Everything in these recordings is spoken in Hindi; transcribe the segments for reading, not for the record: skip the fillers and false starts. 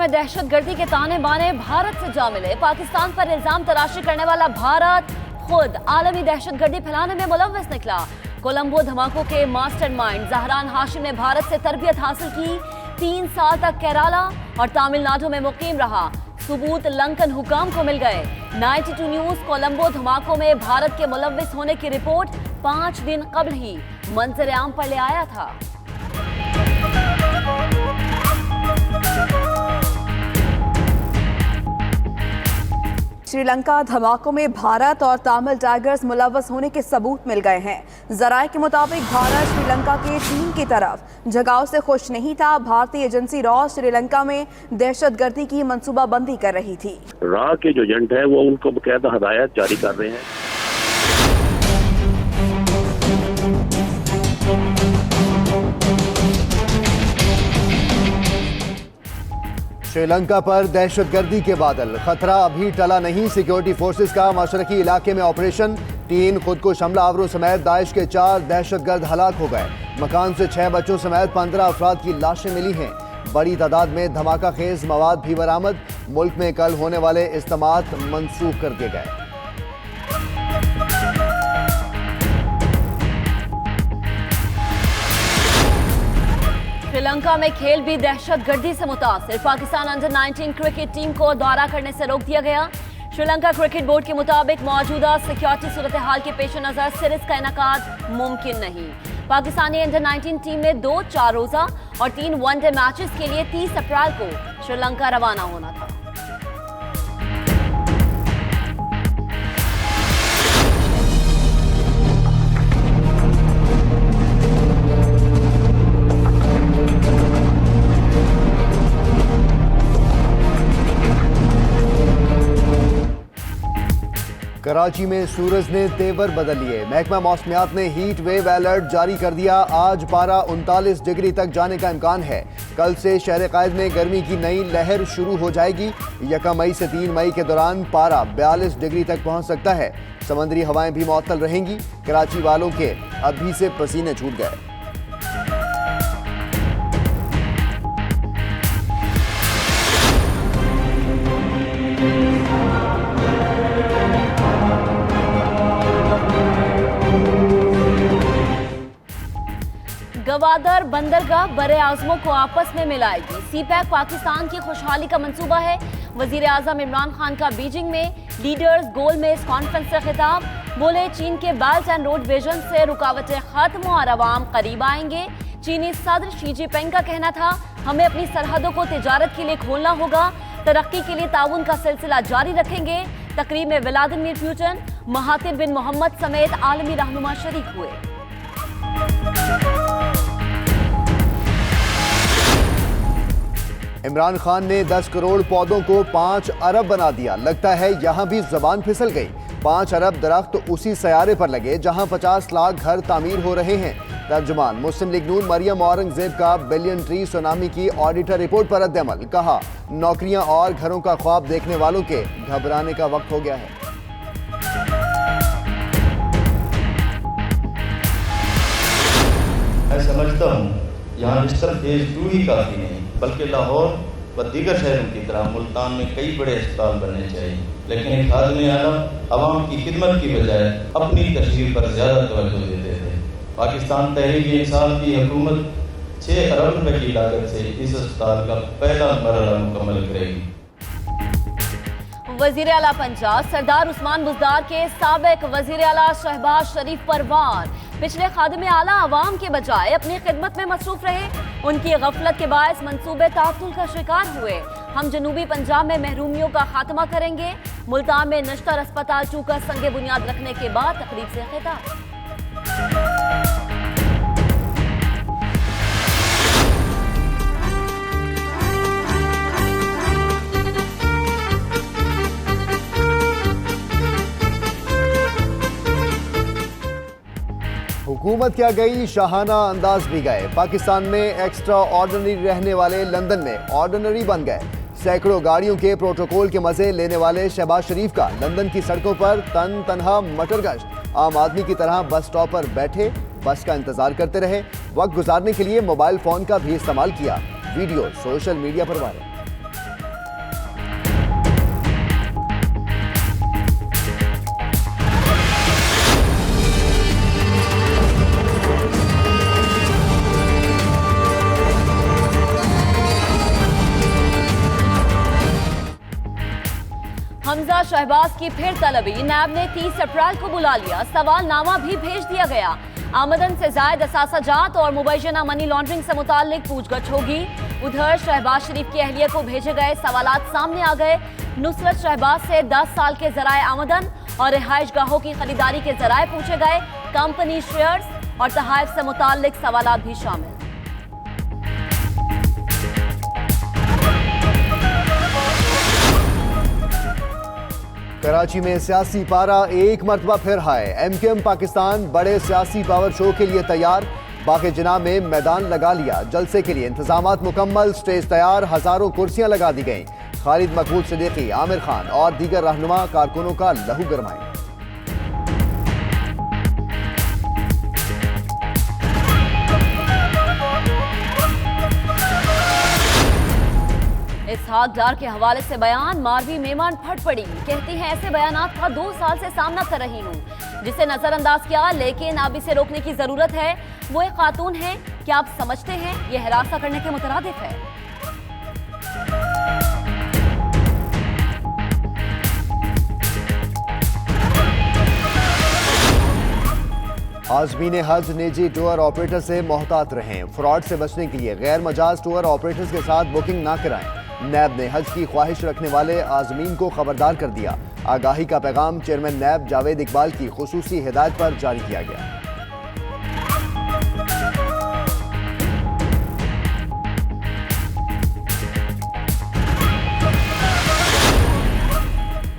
में दहशतगर्दी के ताने बाने भारत से जा मिले। पाकिस्तान पर इल्जाम तराशी करने वाला भारत खुद आलमी दहशतगर्दी फैलाने में मुलव्वस निकला। कोलंबो धमाकों के मास्टरमाइंड जहरान हाशिम ने भारत से तरबियत हासिल की। 3 साल तक केरला और तमिलनाडु में मुकीम रहा। सबूत लंकन हुकाम को मिल गए। 92 न्यूज कोलंबो धमाकों में भारत के मुलव्वस होने की रिपोर्ट 5 दिन कबल ही मंजर आम पर ले आया था। श्रीलंका धमाकों में भारत और तमिल टाइगर्स मुलव्वस होने के सबूत मिल गए हैं। जराये के मुताबिक भारत श्रीलंका के टीम की तरफ जगाव से खुश नहीं था। भारतीय एजेंसी रॉ श्रीलंका में दहशतगर्दी की मंसूबाबंदी कर रही थी। रॉ के जो एजेंट है वो उनको बकायदा हदायत जारी कर रहे हैं। श्रीलंका पर दहशतगर्दी के बादल, खतरा अभी टला नहीं। सिक्योरिटी फोर्सेस का मशरकी इलाके में ऑपरेशन। 3 खुद को हमला आवरों समेत दाइश के 4 दहशतगर्द हलाक हो गए। मकान से 6 बच्चों समेत 15 अफराद की लाशें मिली हैं। बड़ी तादाद में धमाका खेज मवाद भी बरामद। मुल्क में कल होने वाले इज्तिमात मंसूख कर दिए गए। श्रीलंका में खेल भी दहशतगर्दी से मुतासिर। पाकिस्तान अंडर 19 क्रिकेट टीम को दौरा करने से रोक दिया गया। श्रीलंका क्रिकेट बोर्ड के मुताबिक मौजूदा सिक्योरिटी सूरत हाल के पेश नजर सीरीज का इनेकाद मुमकिन नहीं। पाकिस्तानी अंडर 19 टीम में 2 4 रोजा और 3 वनडे मैचेस के लिए 30 अप्रैल को श्रीलंका रवाना होना था। कराची में सूरज ने तेवर बदल लिए। महकमा मौसमियात ने हीट वेव अलर्ट जारी कर दिया। आज पारा 39 डिग्री तक जाने का इम्कान है। कल से शहर कायद में गर्मी की नई लहर शुरू हो जाएगी। 1 मई से 3 मई के दौरान पारा 42 डिग्री तक पहुंच सकता है। समुद्री हवाएं भी मुअत्तल रहेंगी। कराची वालों के अभी से पसीने छूट गए। गवादर बंदरगाह बड़े आजमों को आपस में मिलाएगी। सीपैक पाकिस्तान की खुशहाली का मंसूबा है। वजीर आजम इमरान खान का बीजिंग में लीडर्स गोल में इस कॉन्फ्रेंस से खिताब। बोले चीन के बेल्ट एंड रोड विजन से रुकावटें खत्म और अवाम करीब आएंगे। चीनी सदर शी जिनपिंग का कहना था, हमें अपनी सरहदों को तिजारत के लिए खोलना होगा। तरक्की के लिए ताउन का सिलसिला जारी रखेंगे। तकरीब में व्लादिमीर पुतिन, महातिर बिन मोहम्मद समेत आलमी रहनुमा शरीक हुए। इमरान खान ने 10 करोड़ पौधों को 5 अरब बना दिया। लगता है यहां भी जबान फिसल गई। 5 अरब दरख्त उसी सयारे पर लगे जहां 50 लाख घर तामीर हो रहे हैं। तर्जुमान मुस्लिम लीग नून मरियम औरंगजेब का बिलियन ट्री सुनामी की ऑडिटर रिपोर्ट पर रद्द-ए-अमल। कहा, नौकरियां और घरों का ख्वाब देखने वालों के घबराने का वक्त हो गया है। मैं समझता हूँ यहाँ सिर्फ फेज 2 ही काफ़ी नहीं, बल्कि लाहौर व दीगर शहरों की तरह मुल्तान में कई बड़े अस्पताल बनने चाहिए। लेकिन एक खादम आला आवाम की खिदमत की बजाय अपनी तशरीफ पर ज़्यादा तवज्जो देते थे। पाकिस्तान तहरीक इंसाफ की हुकूमत 6 अरब रुपए की लागत से इस अस्पताल का पहला मरहला मुकम्मल करेगी। वजीर आला पंजाब सरदार उस्मान बुज़दार के साबिक वजीर आला शहबाज शरीफ पर वार। पिछले खादिम आला अवाम के बजाय अपनी खिदमत में मसरूफ रहे। उनकी गफलत के बायस मंसूबे तातुल का शिकार हुए। हम जनूबी पंजाब में महरूमियों का खात्मा करेंगे। मुल्तान में नश्तर अस्पताल 2 का संगे बुनियाद रखने के बाद तकरीब से खिताब। हुकूमत क्या गई, शाहाना अंदाज भी गए। पाकिस्तान में एक्स्ट्रा ऑर्डिनरी रहने वाले लंदन में ऑर्डिनरी बन गए। सैकड़ों गाड़ियों के प्रोटोकॉल के मजे लेने वाले शहबाज शरीफ का लंदन की सड़कों पर तनहा मटरगश्त। आम आदमी की तरह बस स्टॉप पर बैठे बस का इंतजार करते रहे। वक्त गुजारने के लिए मोबाइल फोन का भी इस्तेमाल किया। वीडियो सोशल मीडिया पर वायरल। हमजा शहबाज की फिर तलबी, नैब ने 30 अप्रैल को बुला लिया, सवालनामा भी भेज दिया गया। आमदन से जायद असासाजात और मुबैना मनी लॉन्ड्रिंग से मुताल्लिक पूछगछ होगी। उधर शहबाज शरीफ की अहलिया को भेजे गए सवालात सामने आ गए। नुसरत शहबाज से 10 साल के जराए आमदन और रिहाइश गाहों की खरीदारी के जराए पूछे गए। कंपनी शेयर्स और तहाइफ से मुताल्लिक सवालात भी शामिल। कराची में सियासी पारा एक मरतबा फिर हाई। MKM पाकिस्तान बड़े सियासी पावर शो के लिए तैयार। बाक़ी जिना में मैदान लगा लिया। जलसे के लिए इंतजामात मुकम्मल, स्टेज तैयार, हजारों कुर्सियां लगा दी गईं। खालिद मकबूल सिद्दीकी, आमिर खान और दीगर रहनुमा कारकुनों का लहू गरमाया। इसहाक डार के हवाले से बयान, मारवी मेहमान फट पड़ी, कहती हैं ऐसे बयानात का 2 साल से सामना कर रही हूँ, जिसे नजरअंदाज किया, लेकिन अब इसे रोकने की जरूरत है। वो एक खातून है, क्या आप समझते हैं ये हिरासा करने के मुतरादिफ है? आज़मीन हज निजी टूर ऑपरेटर से मोहतात रहें। फ्रॉड से बचने के लिए गैर मजाज टूर ऑपरेटर्स के साथ बुकिंग ना कराएं। नैब ने हज की ख्वाहिश रखने वाले आज़मीन को खबरदार कर दिया। आगाही का पैगाम चेयरमैन नैब जावेद इकबाल की खुसूसी हिदायत पर जारी किया गया।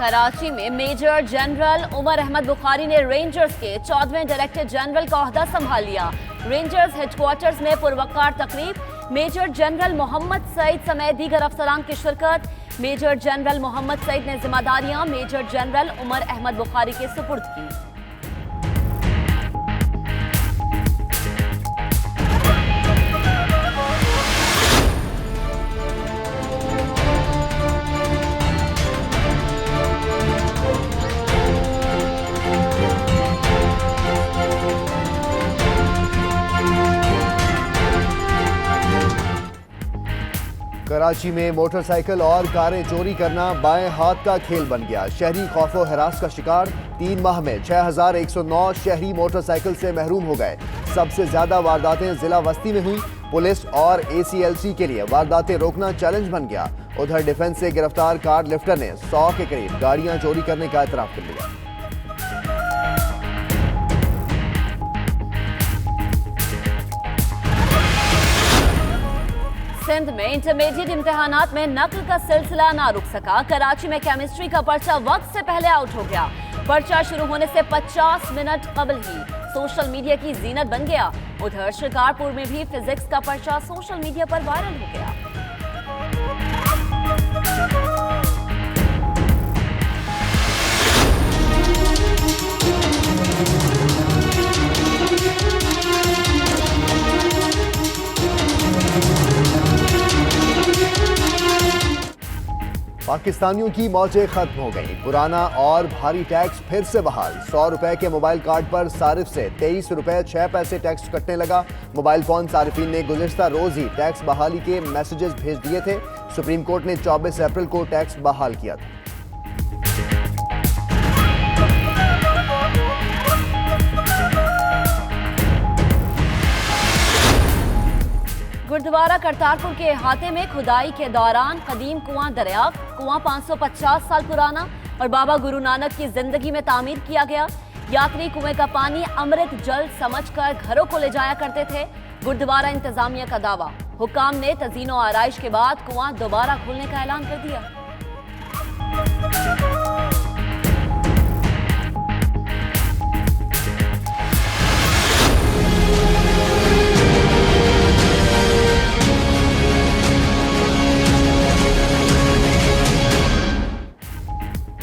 कराची में मेजर जनरल उमर अहमद बुखारी ने रेंजर्स के 14वें डायरेक्टर जनरल का ओहदा संभाल लिया। रेंजर्स हेडक्वार्टर्स में पुरवकार तकरीब, मेजर जनरल मोहम्मद सईद समेत दीगर अफसरान की शिरकत। मेजर जनरल मोहम्मद सईद ने जिम्मेदारियां मेजर जनरल उमर अहमद बुखारी के सुपुर्द की। कराची में मोटरसाइकिल और कारें चोरी करना बाएं हाथ का खेल बन गया। शहरी खौफो हरास का शिकार। 3 माह में 6109 शहरी मोटरसाइकिल से महरूम हो गए। सबसे ज्यादा वारदातें जिला वस्ती में हुई। पुलिस और ACLC के लिए वारदातें रोकना चैलेंज बन गया। उधर डिफेंस से गिरफ्तार कार लिफ्टर ने 100 के करीब गाड़ियां चोरी करने का एतराफ कर लिया। सिंध में इंटरमीडिएट इम्तिहानात में नकल का सिलसिला ना रुक सका। कराची में केमिस्ट्री का पर्चा वक्त से पहले आउट हो गया। पर्चा शुरू होने से 50 मिनट कबल ही सोशल मीडिया की जीनत बन गया। उधर शिकारपुर में भी फिजिक्स का पर्चा सोशल मीडिया पर वायरल हो गया। पाकिस्तानियों की मौजें खत्म हो गई। पुराना और भारी टैक्स फिर से बहाल। 100 रुपए के मोबाइल कार्ड पर सारिफ से 23 रुपए 6 पैसे टैक्स कटने लगा। मोबाइल फोन सारिफीन ने गुज़िश्ता रोज ही टैक्स बहाली के मैसेजेस भेज दिए थे। सुप्रीम कोर्ट ने 24 अप्रैल को टैक्स बहाल किया था। गुरुद्वारा करतारपुर के अहाते में खुदाई के दौरान कदीम कुआं दरियाफ्त। कुआं 550 साल पुराना और बाबा गुरु नानक की जिंदगी में तामीर किया गया। यात्री कुएं का पानी अमृत जल समझकर घरों को ले जाया करते थे। गुरुद्वारा इंतजामिया का दावा, हुक्काम ने तज़ीनो आराइश के बाद कुआं दोबारा खोलने का ऐलान कर दिया।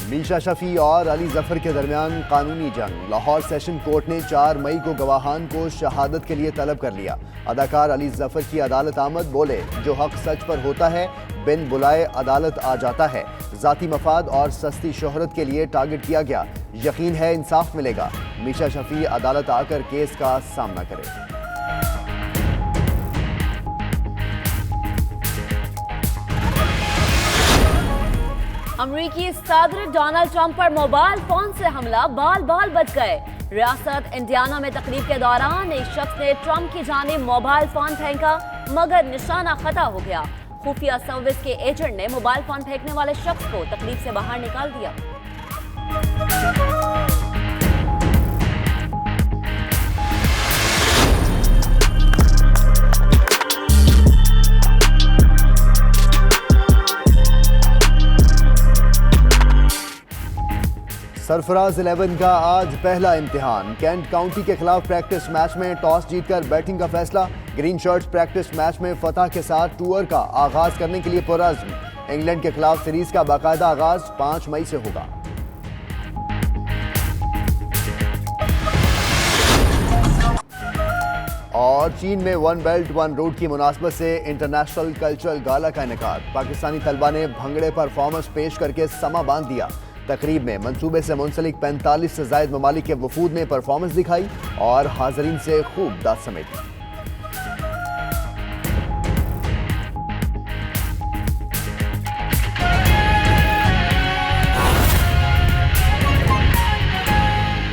मीशा शफी और अली जफर के दरमियान कानूनी जंग। लाहौर सेशन कोर्ट ने 4 मई को गवाहान को शहादत के लिए तलब कर लिया। अदाकार अली जफर की अदालत आमद, बोले जो हक सच पर होता है बिन बुलाए अदालत आ जाता है। जाती मफाद और सस्ती शोहरत के लिए टारगेट किया गया। यकीन है इंसाफ मिलेगा। मीशा शफी अदालत आकर केस का सामना करे। अमरीकी सदर डोनाल्ड ट्रंप पर मोबाइल फोन से हमला, बाल बाल बच गए। रियासत इंडियाना में तकरीब के दौरान एक शख्स ने ट्रंप की जानिब मोबाइल फोन फेंका, मगर निशाना खता हो गया। खुफिया सर्विस के एजेंट ने मोबाइल फोन फेंकने वाले शख्स को तकलीफ से बाहर निकाल दिया। सरफराज 11 का आज पहला इम्तिहान। कैंट काउंटी के खिलाफ प्रैक्टिस मैच में टॉस जीतकर बैटिंग का फैसला। ग्रीन शर्ट्स प्रैक्टिस मैच में फतह के साथ टूर का आगाज करने के लिए पुरअज़्म। इंग्लैंड के खिलाफ सीरीज का बाकायदा आगाज 5 मई से होगा। और चीन में वन बेल्ट वन रोड की मुनासबत से इंटरनेशनल कल्चरल गाला का इनेकाद। पाकिस्तानी तलबा ने भंगड़े परफॉर्मेंस पेश करके समा बांध दिया। तकरीब में मंसूबे से मुंसलिक 45 से ज़ायद ममालिक के वफूद ने परफॉर्मेंस दिखाई और हाज़रीन से खूब दाद समेटी।